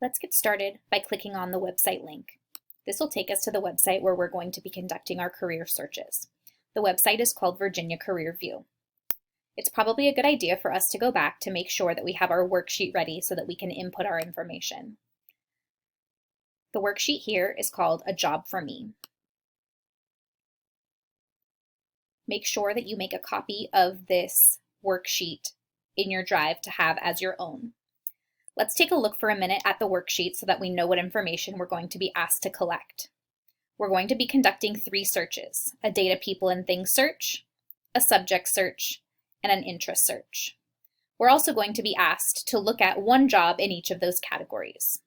Let's get started by clicking on the website link. This will take us to the website where we're going to be conducting our career searches. The website is called Virginia Career View. It's probably a good idea for us to go back to make sure that we have our worksheet ready so that we can input our information. The worksheet here is called A Job for Me. Make sure that you make a copy of this worksheet in your drive to have as your own. Let's take a look for a minute at the worksheet so that we know what information we're going to be asked to collect. We're going to be conducting 3 searches: a data, people, and things search, a subject search, and an interest search. We're also going to be asked to look at one job in each of those categories.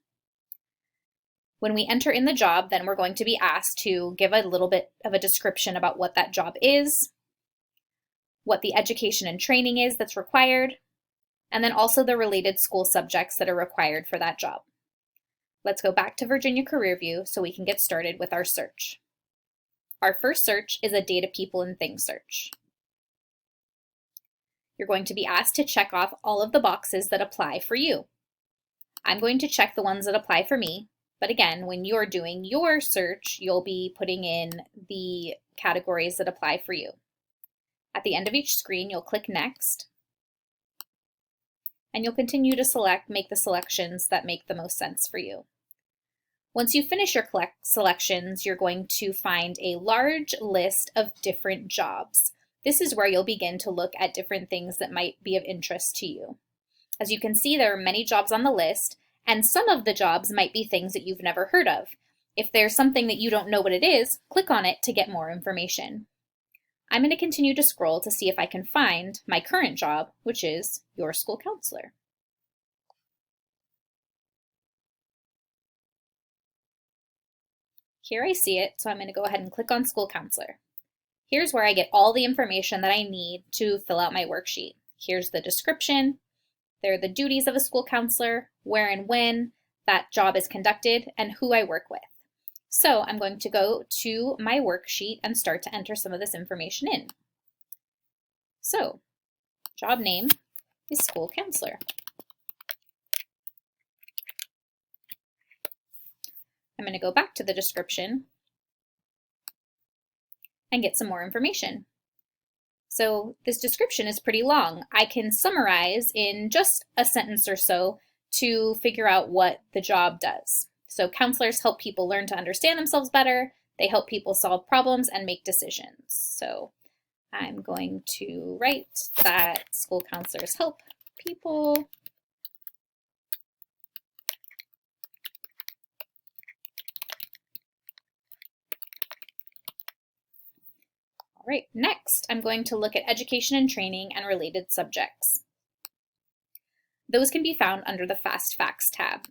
When we enter in the job, then we're going to be asked to give a little bit of a description about what that job is, what the education and training is that's required, and then also the related school subjects that are required for that job. Let's go back to Virginia Career View so we can get started with our search. Our first search is a data, people, and things search. You're going to be asked to check off all of the boxes that apply for you. I'm going to check the ones that apply for me, but again, when you're doing your search, you'll be putting in the categories that apply for you. At the end of each screen, you'll click Next, and you'll continue to make the selections that make the most sense for you. Once you finish your selections, you're going to find a large list of different jobs. This is where you'll begin to look at different things that might be of interest to you. As you can see, there are many jobs on the list, and some of the jobs might be things that you've never heard of. If there's something that you don't know what it is, click on it to get more information. I'm going to continue to scroll to see if I can find my current job, which is your school counselor. Here I see it, so I'm going to go ahead and click on school counselor. Here's where I get all the information that I need to fill out my worksheet. Here's the description. There are the duties of a school counselor, where and when that job is conducted, and who I work with. So I'm going to go to my worksheet and start to enter some of this information in. So, job name is school counselor. I'm going to go back to the description and get some more information. So this description is pretty long. I can summarize in just a sentence or so to figure out what the job does. So counselors help people learn to understand themselves better. They help people solve problems and make decisions. So I'm going to write that school counselors help people All right, next I'm going to look at education and training and related subjects. Those can be found under the Fast Facts tab.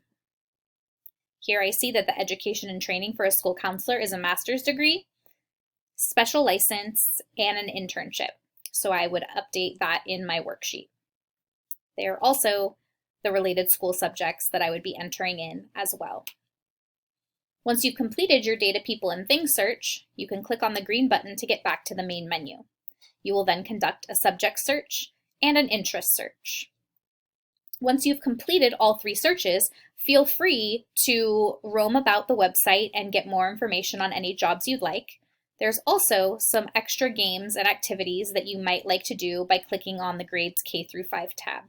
Here I see that the education and training for a school counselor is a master's degree, special license, and an internship. So I would update that in my worksheet. They are also the related school subjects that I would be entering in as well. Once you've completed your data, people, and things search, you can click on the green button to get back to the main menu. You will then conduct a subject search and an interest search. Once you've completed all 3 searches, feel free to roam about the website and get more information on any jobs you'd like. There's also some extra games and activities that you might like to do by clicking on the Grades K through 5 tab.